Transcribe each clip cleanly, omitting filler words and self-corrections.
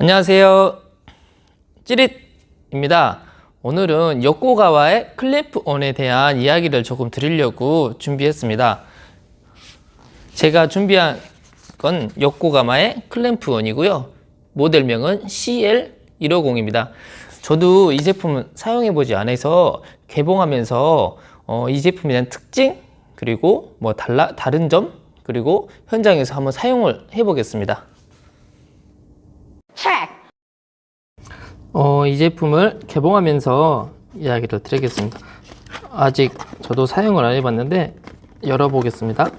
안녕하세요. 찌릿입니다. 오늘은 요코가와의 클램프-on에 대한 이야기를 조금 드리려고 준비했습니다. 제가 준비한 건 요코가와의 클램프-on이고요. 모델명은 CL150입니다. 저도 이 제품을 사용해보지 않아서 개봉하면서 이 제품에 대한 특징, 그리고 다른 점, 그리고 현장에서 한번 사용을 해보겠습니다. 이 제품을 개봉하면서 이야기를 드리겠습니다. 아직 저도 사용을 안 해봤는데 열어보겠습니다.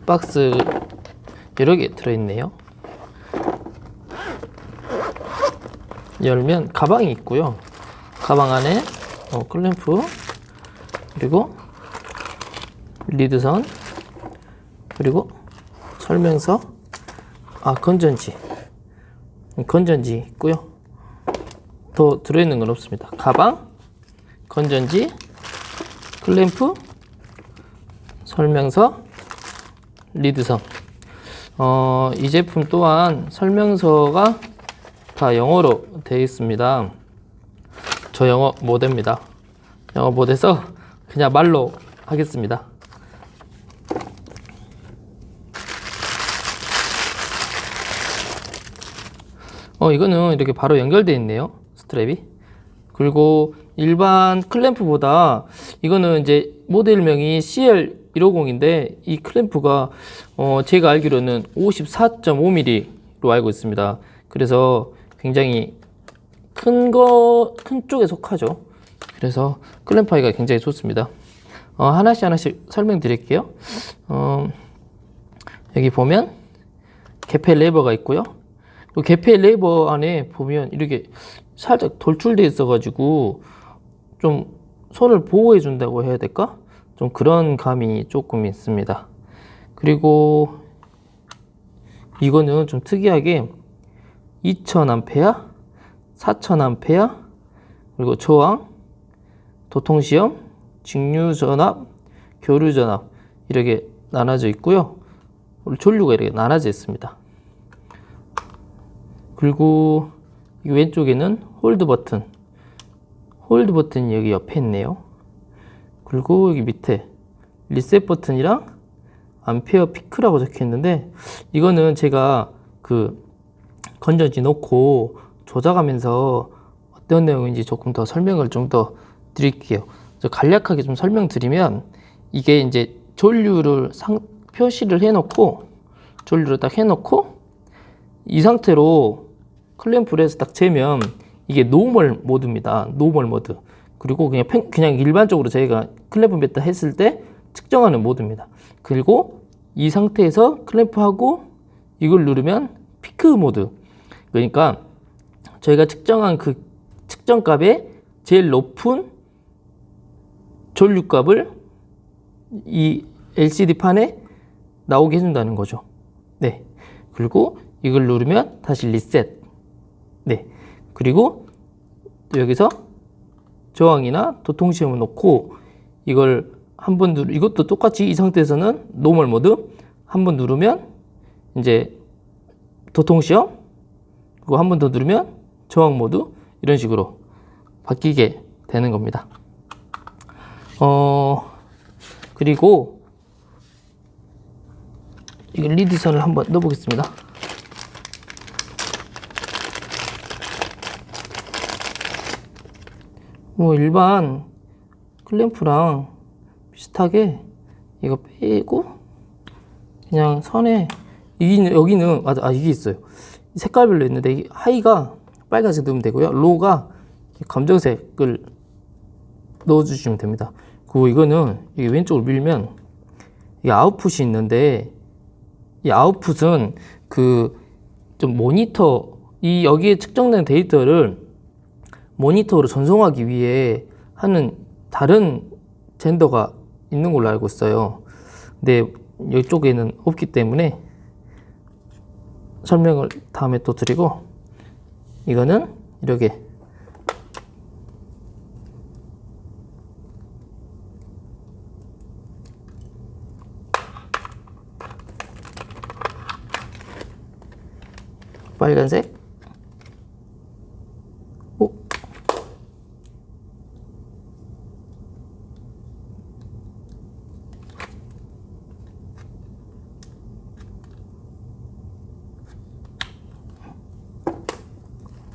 박스 여러 개 들어있네요. 열면 가방이 있고요. 가방 안에 클램프, 그리고 리드선, 그리고 설명서, 건전지 있고요. 더 들어있는 건 없습니다. 가방, 건전지, 클램프, 설명서, 리드선. 이 제품 또한 설명서가 다 영어로 되어 있습니다. 저 영어 못합니다. 영어 못해서 그냥 말로 하겠습니다. 이거는 이렇게 바로 연결되어 있네요. 스트랩이. 그리고 일반 클램프보다 이거는 이제 모델명이 CL150인데 이 클램프가 제가 알기로는 54.5mm로 알고 있습니다. 그래서 굉장히 큰 쪽에 속하죠. 그래서 클램프 하기가 굉장히 좋습니다. 하나씩 설명드릴게요. 여기 보면 개폐 레버가 있고요. 개폐 레버 안에 보면 이렇게 살짝 돌출되어 있어 가지고 좀 손을 보호해 준다고 해야 될까? 좀 그런 감이 조금 있습니다. 그리고 이거는 좀 특이하게 2000A, 4000A, 그리고 저항, 도통시험, 직류전압, 교류전압 이렇게 나눠져 있고요. 전류가 이렇게 나눠져 있습니다. 그리고 이 왼쪽에는 홀드 버튼이 여기 옆에 있네요. 그리고 여기 밑에 리셋 버튼이랑 암페어 피크라고 적혀 있는데, 이거는 제가 그 건전지 넣고 조작하면서 어떤 내용인지 조금 더 설명을 좀 더 드릴게요. 간략하게 좀 설명드리면, 이게 이제 전류를 표시를 해놓고, 전류를 딱 해놓고 이 상태로 클램프를 해서 딱 재면 이게 노멀 모드입니다. 노멀 모드. 그리고 그냥 일반적으로 저희가 클램프 메타 했을 때 측정하는 모드입니다. 그리고 이 상태에서 클램프하고 이걸 누르면 피크 모드. 그러니까 저희가 측정한 그 측정값에 제일 높은 전류값을 이 LCD 판에 나오게 해준다는 거죠. 네. 그리고 이걸 누르면 다시 리셋. 네. 그리고 또 여기서 저항이나 도통시험을 놓고 이걸 한번 이것도 똑같이 이 상태에서는 노멀 모드 한번 누르면 이제 도통시험, 그리고 한 번 더 누르면 저항 모드, 이런 식으로 바뀌게 되는 겁니다. 그리고 이 리드선을 한번 넣어 보겠습니다. 일반 클램프랑 비슷하게 이거 빼고 그냥 선에 여기는 이게 있어요. 색깔별로 있는데 이게 하이가 빨간색 넣으면 되고요. 로우가 검정색을 넣어주시면 됩니다. 그리고 이거는 이게 왼쪽으로 밀면 이게 아웃풋이 있는데, 이 아웃풋은 좀 모니터, 여기에 측정된 데이터를 모니터로 전송하기 위해 하는 다른 젠더가 있는 걸로 알고 있어요. 근데 이쪽에는 없기 때문에 설명을 다음에 또 드리고, 이거는 이렇게 빨간색. 오.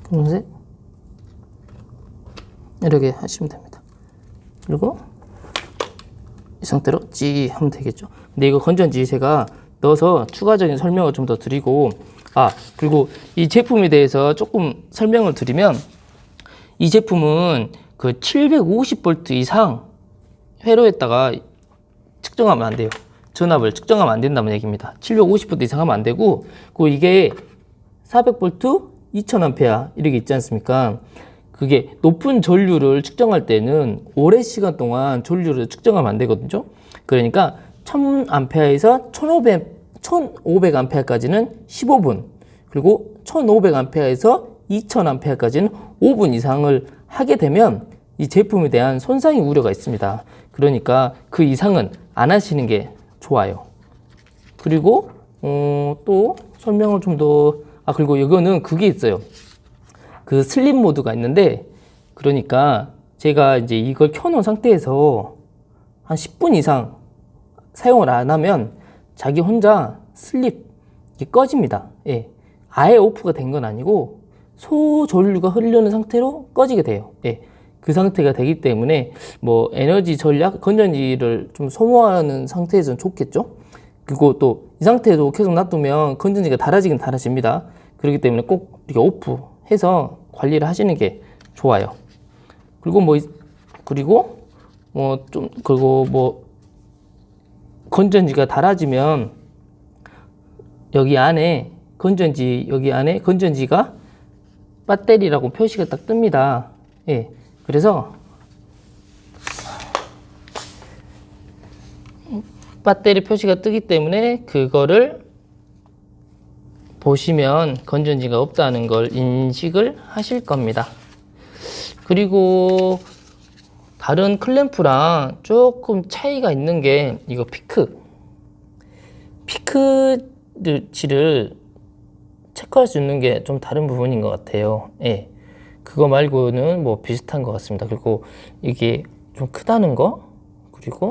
검은색. 이렇게 하시면 됩니다. 그리고 이 상태로 찌 하면 되겠죠. 근데 이거 건전지 제가 넣어서 추가적인 설명을 좀 더 드리고, 그리고 이 제품에 대해서 조금 설명을 드리면, 이 제품은 그 750V 이상 회로에다가 측정하면 안 돼요. 전압을 측정하면 안 된다는 얘기입니다. 750V 이상 하면 안 되고, 그리고 이게 400V 2000A 이렇게 있지 않습니까? 그게 높은 전류를 측정할 때는 오랜 시간 동안 전류를 측정하면 안 되거든요. 그러니까 1000A에서 1500A까지는 15분, 그리고 1500A에서 2000A까지는 5분 이상을 하게 되면 이 제품에 대한 손상의 우려가 있습니다. 그러니까 그 이상은 안 하시는 게 좋아요. 그리고 또 설명을 좀 더, 그리고 이거는 그게 있어요. 그 슬립 모드가 있는데, 그러니까 제가 이제 이걸 켜놓은 상태에서 한 10분 이상 사용을 안 하면 자기 혼자 슬립이 꺼집니다. 예. 아예 오프가 된 건 아니고 소전류가 흐르는 상태로 꺼지게 돼요. 예. 그 상태가 되기 때문에 뭐 에너지 전략, 건전지를 좀 소모하는 상태에서는 좋겠죠. 그리고 또 이 상태도 계속 놔두면 건전지가 닳아지긴 닳아집니다. 그렇기 때문에 꼭 이렇게 오프해서 관리를 하시는 게 좋아요. 그리고 건전지가 닳아지면 여기 안에 건전지가 배터리라고 표시가 딱 뜹니다. 예. 그래서 배터리 표시가 뜨기 때문에 그거를 보시면 건전지가 없다는 걸 인식을 하실 겁니다. 그리고 다른 클램프랑 조금 차이가 있는 게 이거 피크치를 체크할 수 있는 게 좀 다른 부분인 것 같아요. 예. 그거 말고는 뭐 비슷한 것 같습니다. 그리고 이게 좀 크다는 거, 그리고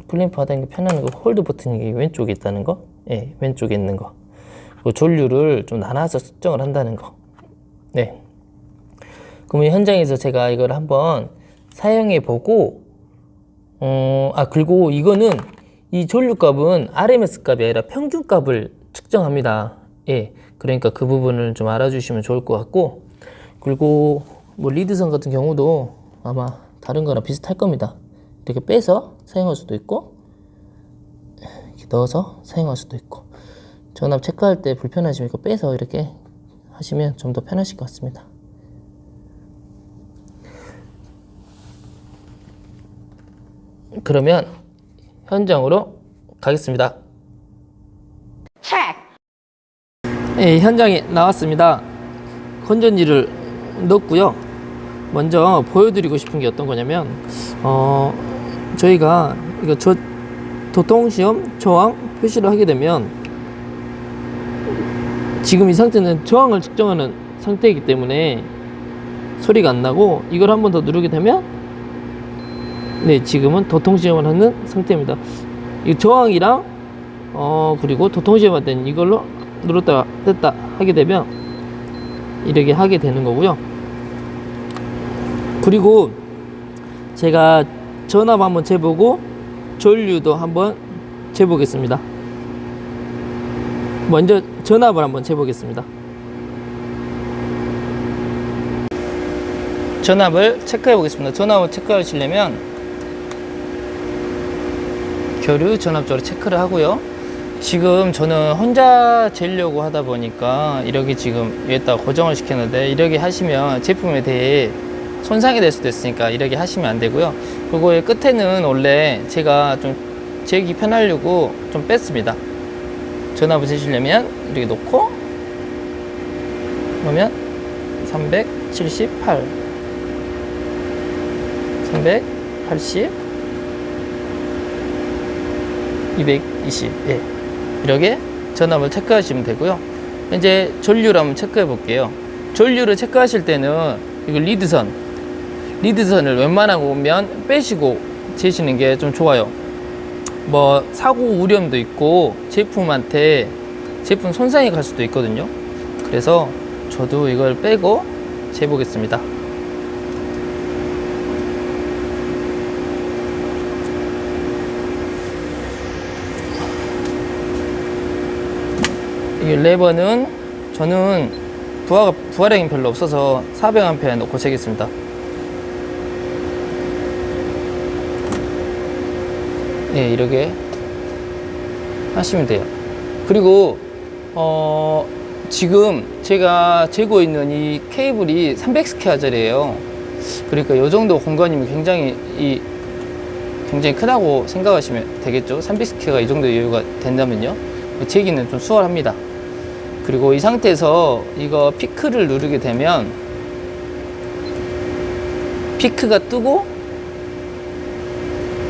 클램프 하다 게 편한 거, 홀드 버튼이 왼쪽에 있다는 거, 예, 왼쪽에 있는 거. 그리고 전류를 좀 나눠서 측정을 한다는 거. 네. 그러면 현장에서 제가 이걸 한번 사용해 보고, 그리고 이거는 이 전류 값은 RMS 값이 아니라 평균 값을 측정합니다. 예. 그러니까 그 부분을 좀 알아주시면 좋을 것 같고, 그리고 뭐 리드선 같은 경우도 아마 다른 거랑 비슷할 겁니다. 이렇게 빼서 사용할 수도 있고, 이렇게 넣어서 사용할 수도 있고, 전압 체크할 때 불편하시면 이거 빼서 이렇게 하시면 좀 더 편하실 것 같습니다. 그러면 현장으로 가겠습니다. 네, 현장에 나왔습니다. 건전지를 넣었고요. 먼저 보여드리고 싶은 게 어떤 거냐면, 저희가 이거 도통시험 저항 표시를 하게 되면, 지금 이 상태는 저항을 측정하는 상태이기 때문에 소리가 안 나고, 이걸 한 번 더 누르게 되면, 네, 지금은 도통시험을 하는 상태입니다. 이 저항이랑 그리고 도통시험할 때는 이걸로 눌렀다 뗐다 하게 되면 이렇게 하게 되는 거고요. 그리고 제가 전압 한번 재보고 전류도 한번 재보겠습니다. 먼저 전압을 한번 재보겠습니다. 전압을 체크해 보겠습니다. 전압을 체크하시려면 교류 전압적으로 체크를 하고요. 지금 저는 혼자 재려고 하다 보니까 이렇게 지금 여기다가 고정을 시켰는데, 이렇게 하시면 제품에 대해 손상이 될 수도 있으니까 이렇게 하시면 안 되고요. 그리고 끝에는 원래 제가 좀 재기 편하려고 좀 뺐습니다. 전압을 재시려면 이렇게 놓고 그러면 378, 380, 220, 예. 이렇게 전압을 체크하시면 되고요. 이제 전류를 한번 체크해 볼게요. 전류를 체크하실 때는 이거 리드선을 웬만하면 빼시고 재시는 게 좀 좋아요. 뭐 사고 우려도 있고 제품 손상이 갈 수도 있거든요. 그래서 저도 이걸 빼고 재보겠습니다. 이 레버는 저는 부하량이 별로 없어서 400A 놓고 재겠습니다. 예, 이렇게 하시면 돼요. 그리고 지금 제가 재고 있는 이 케이블이 300스퀘어짜리예요. 그러니까 이 정도 공간이면 굉장히 크다고 생각하시면 되겠죠. 300스퀘어가 이 정도 여유가 된다면요. 재기는 좀 수월합니다. 그리고 이 상태에서 이거 피크를 누르게 되면 피크가 뜨고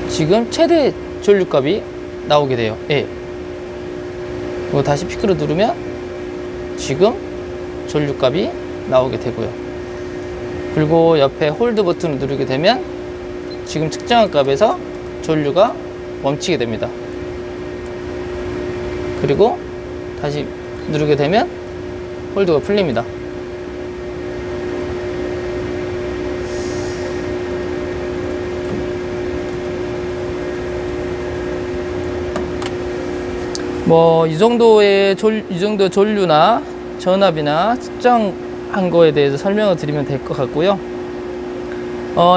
지금 최대 전류값이 나오게 돼요. 예. 그리고 다시 피크를 누르면 지금 전류값이 나오게 되고요. 그리고 옆에 홀드 버튼을 누르게 되면 지금 측정한 값에서 전류가 멈추게 됩니다. 그리고 다시 누르게 되면 홀드가 풀립니다. 뭐 이 정도의 전류나 전압이나 측정한 거에 대해서 설명을 드리면 될 것 같고요.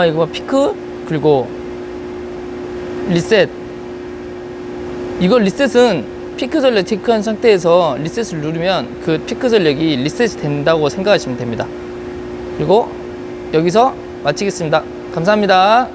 이거 피크 그리고 리셋. 이거 리셋은 피크 전력 체크한 상태에서 리셋을 누르면 그 피크 전력이 리셋이 된다고 생각하시면 됩니다. 그리고 여기서 마치겠습니다. 감사합니다.